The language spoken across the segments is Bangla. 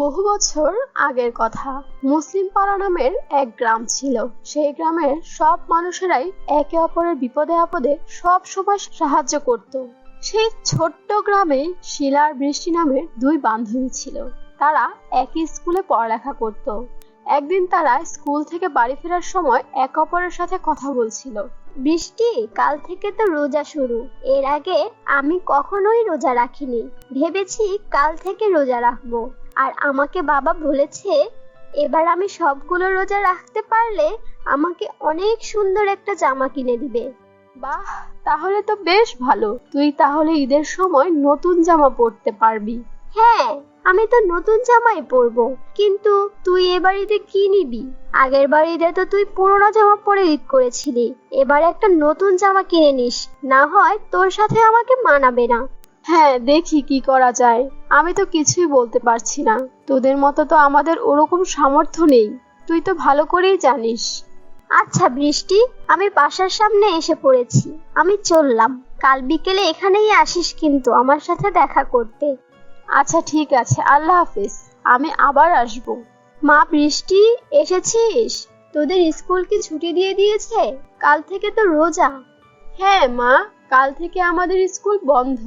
বহু বছর আগের কথা। মুসলিম পাড়া নামের এক গ্রাম ছিল। সেই গ্রামের সব মানুষেরাই একে অপরের বিপদে আপদে সব সময় সাহায্য করত। সেই ছোট্ট গ্রামে শিলা আর বৃষ্টি নামের দুই বান্ধবী ছিল। তারা একই স্কুলে পড়ালেখা করত। একদিন তারা স্কুল থেকে বাড়ি ফেরার সময় একে অপরের সাথে কথা বলছিল। বৃষ্টি, কাল থেকে তো রোজা শুরু। এর আগে আমি কখনোই রোজা রাখিনি। ভেবেছি কাল থেকে রোজা রাখবো। আর আমাকে বাবা বলেছে এবার আমি সবগুলো রোজা রাখতে পারলে আমাকে অনেক সুন্দর একটা জামা কিনে দিবে। বাহ, তাহলে তো বেশ ভালো। তুই তাহলে ঈদের সময় নতুন জামা পরতে পারবি। হ্যাঁ, আমি তো নতুন জামাই পরবো। কিন্তু তুই এবার ঈদে কি নিবি? আগের বার ঈদে তো তুই পুরোনো জামা পরে ঈদ করেছিলি। এবার একটা নতুন জামা কিনে নিস, না হয় তোর সাথে আমাকে মানাবে না। হ্যাঁ, দেখি কি করা যায়। আমি তো কিছুই বলতে পারছি না। তোদের মতো তো আমাদের ওরকম সামর্থ্য নেই, তুই তো ভালো করেই জানিস। আচ্ছা বৃষ্টি, আমি বাসার সামনে এসে পড়েছি। আমি চললাম। কাল বিকেলে এখানেই আসিস কিন্তু আমার সাথে দেখা করতে। আচ্ছা ঠিক আছে, আল্লাহ হাফেজ। আমি আবার আসবো। মা, বৃষ্টি, এসেছিস? তোদের স্কুল কি ছুটি দিয়ে দিয়েছে? কাল থেকে তো রোজা। হ্যাঁ মা, কাল থেকে আমাদের স্কুল বন্ধ।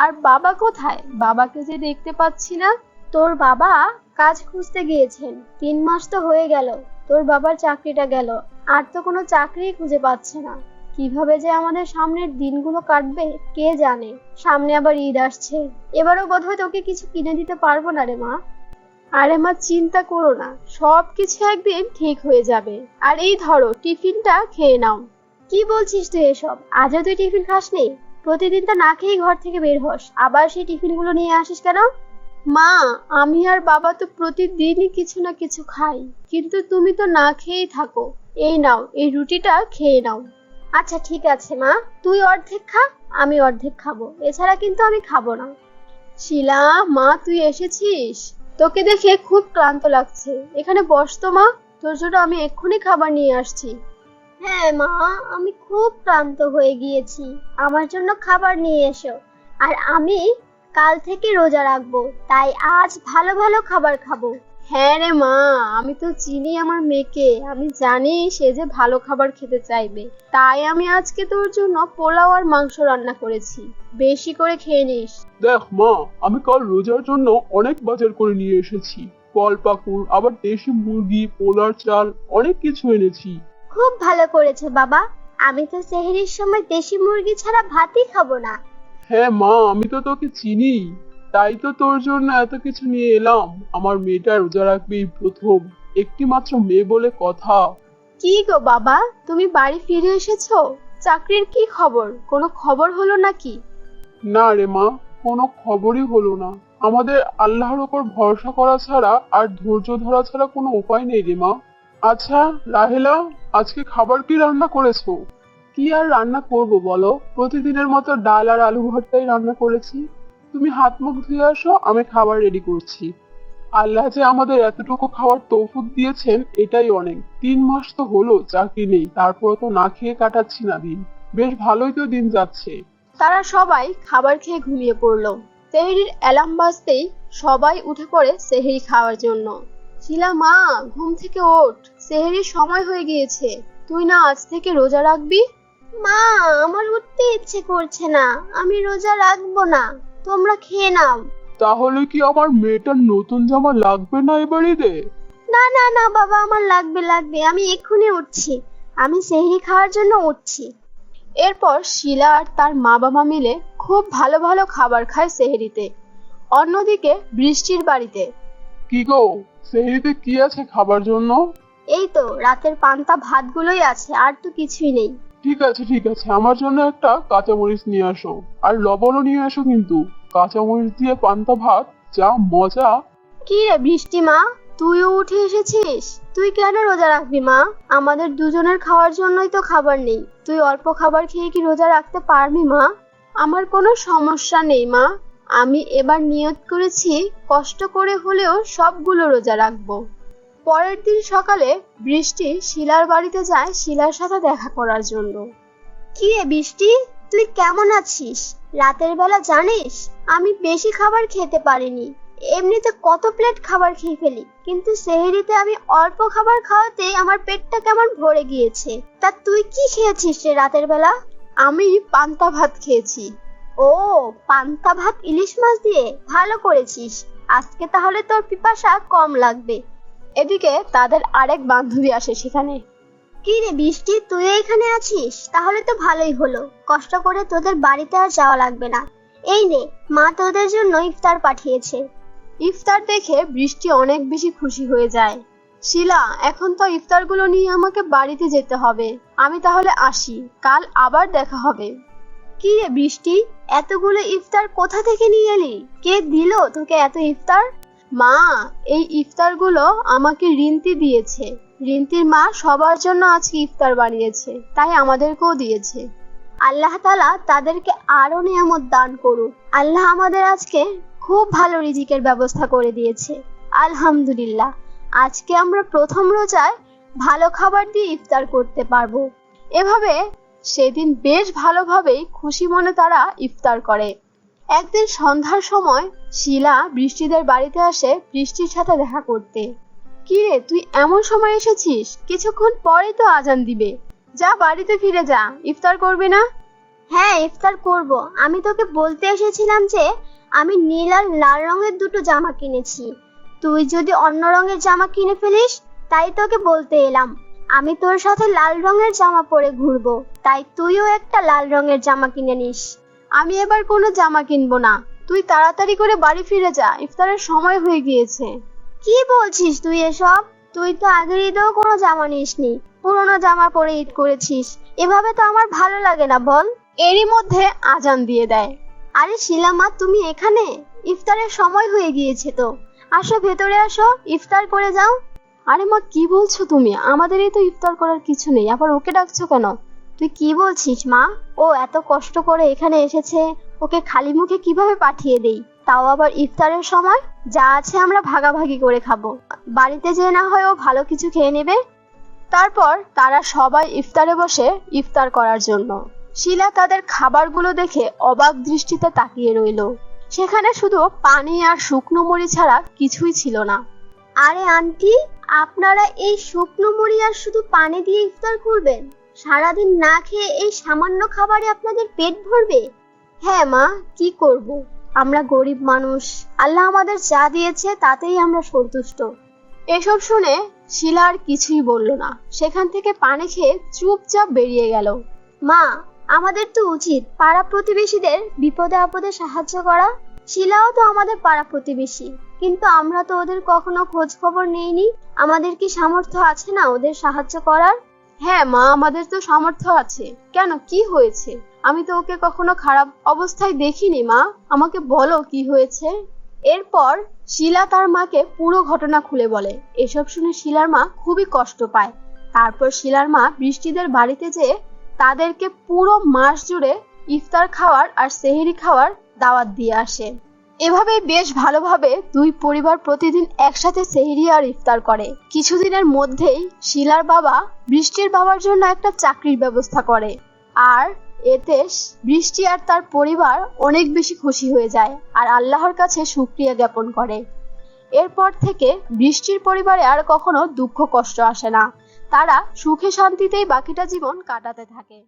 আর বাবা কোথায়? বাবাকে যে দেখতে পাচ্ছি না। তোর বাবা কাজ খুঁজতে গিয়েছেন। 3 মাস তো হয়ে গেল তোর বাবার চাকরিটা গেল। আর তো কোনো চাকরি খুঁজে পাচ্ছে না। কিভাবে যে আমাদের সামনের দিনগুলো কাটবে কে জানে। সামনে আবার ঈদ আসছে। এবারও বোধহয় তোকে কিছু কিনে দিতে পারবো না রে মা। আরে মা, চিন্তা করো না, সবকিছু একদিন ঠিক হয়ে যাবে। আর এই ধরো, টিফিনটা খেয়ে নাও। কি বলছিস তুই এসব? আজও তুই টিফিন খাসনি? প্রতিদিন তো না খেয়েই ঘর থেকে বের হস, আবার সেই টিফিনগুলো নিয়ে আসিস কেন? মা, আমি আর বাবা তো প্রতিদিনই কিছু না কিছু খাই, কিন্তু তুমি তো না খেয়েই থাকো। এই নাও, এই রুটিটা খেয়ে নাও। আচ্ছা ঠিক আছে মা, তুই অর্ধেক খা, আমি অর্ধেক খাবো। এছাড়া কিন্তু আমি খাবো না। শিলা, মা তুই এসেছিস? তোকে দেখে খুব ক্লান্ত লাগছে। এখানে বস তো মা, তোর জন্য আমি এক্ষুনি খাবার নিয়ে আসছি। হ্যাঁ মা, আমি খুব ক্লান্ত হয়ে গিয়েছি। আমার জন্য খাবার নিয়ে এসো। আর আমি কাল থেকে রোজা রাখবো, তাই আজ ভালো ভালো খাবার খাবো। হ্যাঁ রে মা, আমি তো চিনি আমার মেয়েকে। আমি জানি সে যে ভালো খাবার খেতে চাইবে। তাই আমি আজকে তোর জন্য পোলাও আর মাংস রান্না করেছি। বেশি করে খেয়ে নিস। দেখ মা, আমি কাল রোজার জন্য অনেক বাজার করে নিয়ে এসেছি। ফল পাকুড়, আবার দেশি মুরগি, পোলার চাল, অনেক কিছু এনেছি। খুব ভালো করেছো বাবা। আমি তো সেহরির সময় দেশি মুরগি ছাড়া ভাতই খাবো না। হ্যাঁ মা, আমি তো তোকে চিনি, তাই তো তোর জন্য এত কিছু নিয়ে এলাম। আমার মেয়েটা রোজা রাখবে এই প্রথম, একটি মাত্র মেয়ে বলে কথা। কি গো বাবা, তুমি বাড়ি ফিরে এসেছো? চাকরির কি খবর? কোনো খবর হলো নাকি? না রে মা, কোনো খবরই হলো না। আমাদের আল্লাহর ওপর ভরসা করা ছাড়া আর ধৈর্য ধরা ছাড়া কোনো উপায় নেই রে মা। আচ্ছা রাহেলা, আজকে খাবার কি রান্না করেছো? কি আর রান্না করব বলো, প্রতিদিনের মতো ডাল আর আলু ভর্তাই রান্না করেছি। তুমি হাত মুখ ধুয়ে আসো, আমি খাবার রেডি করছি। আল্লাহ যে আমাদের এতটুকু খাওয়ার তৌফিক দিয়েছেন, এটাই অনেক। 3 মাস তো হলো চাকরি নেই, তারপর তো না খেয়ে কাটাচ্ছি না দিন। বেশ ভালোই তো দিন যাচ্ছে। তারা সবাই খাবার খেয়ে ঘুমিয়ে পড়লো। সেহরির অ্যালার্ম বাজতেই সবাই উঠে পড়ে সেহরি খাওয়ার জন্য। শিলা মা, ঘুম থেকে ওঠ, সেহরির সময় হয়ে গিয়েছে। তুই না আজ থেকে রোজা রাখবি? মা, আমার উঠতে ইচ্ছে করছে না। আমি রোজা রাখবো না। তোমরা খেয়ে নাও। তাহলে কি আমার মেয়েটার নতুন জামা লাগবে না এবার ঈদে? না না না বাবা, আমার লাগবে লাগবে। আমি এক্ষুনি উঠছি। আমি সেহরি খাওয়ার জন্য উঠছি। এরপর শিলা আর তার মা বাবা মিলে খুব ভালো ভালো খাবার খায় সেহরিতে। অন্যদিকে বৃষ্টির বাড়িতে কি গো, সেহরিতে কি আছে খাবার জন্য? এই তো রাতের পান্তা ভাতগুলোই আছে, আর তো কিছুই নেই। ঠিক আছে ঠিক আছে, আমার জন্য একটা কাঁচামরিচ নিয়ে আসো, আর লবণও নিয়ে আসো কিন্তু। কাঁচামরিচ দিয়ে পান্তা ভাত, যা মজা! কি রে বৃষ্টি মা, তুইও উঠে এসেছিস? তুই কেন রোজা রাখবি মা? আমাদের দুজনের খাওয়ার জন্যই তো খাবার নেই। তুই অল্প খাবার খেয়ে কি রোজা রাখতে পারবি মা? আমার কোনো সমস্যা নেই মা। আমি এবার নিয়ত করেছি কষ্ট করে হলেও সবগুলো রোজা রাখবো। পরের দিন সকালে বৃষ্টি শিলার বাড়িতে যায় শিলার সাথে দেখা করার জন্য। কি রে বৃষ্টি, তুই কেমন আছিস? রাতের বেলা জানিস আমি বেশি খাবার খেতে পারিনি। এমনিতে কত প্লেট খাবার খেয়ে ফেলি, কিন্তু সেহরিতে আমি অল্প খাবার খাওয়াতেই আমার পেটটা কেমন ভরে গিয়েছে। তা তুই কি খেয়েছিস রে রাতের বেলা? আমি পান্তা ভাত খেয়েছি। ও, পান্তা ভাত ইলিশ মাছ দিয়ে, ভালো করেছিস। আজকে তাহলে তোর পিপাসা কম লাগবে। এদিকে তাদের আরেক বান্ধবী আসে সেখানে। কি রে বৃষ্টি, তুই এখানে আছিস? তাহলে তো ভালোই হলো, কষ্ট করে তোদের বাড়িতে আর যাওয়া লাগবে না। এই নে, মা তোদের জন্য ইফতার পাঠিয়েছে। ইফতার দেখে বৃষ্টি অনেক বেশি খুশি হয়ে যায়। শিলা, এখন তো ইফতারগুলো নিয়ে আমাকে বাড়িতে যেতে হবে। আমি তাহলে আসি, কাল আবার দেখা হবে। কি রে বৃষ্টি, এতগুলো ইফতার কোথা থেকে নিয়ে এলি? কে দিল তোকে এত ইফতার? মা, এই ইফতারগুলো আমাকে রিন্তি দিয়েছে। রিন্তির মা সবার জন্য আজকে ইফতার বানিয়েছে, তাই আমাদেরকেও দিয়েছে। আল্লাহ তাআলা তাদেরকে আরো নিয়ামত দান করুক। আল্লাহ আমাদের আজকে খুব ভালো রিজিকের ব্যবস্থা করে দিয়েছে, আলহামদুলিল্লাহ। আজকে আমরা প্রথম রোজায় ভালো খাবার দিয়ে ইফতার করতে পারবো। এভাবে সেদিন বেশ ভালোভাবেই খুশি মনে তারা ইফতার করে। একদিন সন্ধ্যার সময় শিলা বৃষ্টিদের বাড়িতে আসে বৃষ্টির সাথে দেখা করতে। কি রে, তুই এমন সময় এসেছিস? কিছুক্ষণ পরেই তো আজান দিবে। যা, বাড়িতে ফিরে যা, ইফতার করবি না? হ্যাঁ, ইফতার করব। আমি তোকে বলতে এসেছিলাম যে আমি নীল আর লাল রঙের দুটো জামা কিনেছি। তুই যদি অন্য রঙের জামা কিনে ফেলিস, তাই তোকে বলতে এলাম। আমি তোর সাথে লাল রঙের জামা পরে ঘুরবো, তাই তুইও একটা লাল রঙের জামা কিনে নিস। আমি এবার কোনো জামা কিনবো না। তুই তাড়াতাড়ি করে বাড়ি ফিরে যা, ইফতারের সময় হয়ে গিয়েছে। কি বলছিস তুই এসব? তুই তো আগের ঈদেও কোনো জামা নিসনি, পুরোনো জামা পরে ঈদ করেছিস। এভাবে তো আমার ভালো লাগে না, বল। এরই মধ্যে আজান দিয়ে দেয়। আরে শিলামা, তুমি এখানে? ইফতারের সময় হয়ে গিয়েছে তো, আসো ভেতরে আসো, ইফতার করে যাও। আরে মা, কি বলছো তুমি? আমাদেরই তো ইফতার করার কিছু নেই, আবার ওকে ডাকছো কেন? তুই কি বলছিস মা? ও এত কষ্ট করে এখানে এসেছে, ওকে খালি মুখে কিভাবে পাঠিয়ে দেই? তাও আবার ইফতারের সময়। যা আছে আমরা ভাগাভাগি করে খাবো, বাড়িতে যে না হয় ও ভালো কিছু খেয়ে নেবে। তারপর তারা সবাই ইফতারে বসে ইফতার করার জন্য। শিলা তাদের খাবারগুলো দেখে অবাক দৃষ্টিতে তাকিয়ে রইল। সেখানে শুধু পানি আর শুকনো মুড়ি ছাড়া কিছুই ছিল না। আরে আন্টি, আপনারা এই শুকনো মুড়ি আর শুধু পানি দিয়ে ইফতার করবেন? সারাদিন না খেয়ে এই সামান্য খাবারে আপনাদের পেট ভরবে? হ্যাঁ মা, কি করব? আমরা গরিব মানুষ, আল্লাহ আমাদের যা দিয়েছে তাতেই আমরা সন্তুষ্ট। এসব শুনে শিলা আর কিছুই বলল না, সেখান থেকে পানি খেয়ে চুপচাপ বেরিয়ে গেল। মা, আমাদের তো উচিত পাড়া প্রতিবেশীদের বিপদে আপদে সাহায্য করা। শিলাও তো আমাদের পাড়া প্রতিবেশী, কিন্তু আমরা তো ওদের কখনো খোঁজ খবর নেইনি। আমাদের কি সামর্থ্য আছে না ওদের সাহায্য করার? হ্যাঁ মা, আমাদের তো সামর্থ্য আছে। কেন, কি হয়েছে? আমি তো ওকে কখনো খারাপ অবস্থায় দেখিনি মা, আমাকে বলো কি হয়েছে। এরপর শিলা তার মাকে পুরো ঘটনা খুলে বলে। এসব শুনে শিলার মা খুবই কষ্ট পায়। তারপর শিলার মা বৃষ্টিদের বাড়িতে যেয়ে তাদেরকে পুরো মাস জুড়ে ইফতার খাওয়ার আর সেহরি খাওয়ার দাওয়াত দিয়ে আসে। এভাবে বেশ ভালোভাবে দুই পরিবার প্রতিদিন একসাথে সেহরি আর ইফতার করে। কিছুদিনের মধ্যেই শিলার বাবা বৃষ্টির বাবার জন্য একটা চাকরির ব্যবস্থা করে, আর এতে বৃষ্টি আর তার পরিবার অনেক বেশি খুশি হয়ে যায় আর আল্লাহর কাছে শুকরিয়া জ্ঞাপন করে। এরপর থেকে বৃষ্টির পরিবারে আর কখনো দুঃখ কষ্ট আসে না। তারা সুখে শান্তিতেই বাকিটা জীবন কাটাতে থাকে।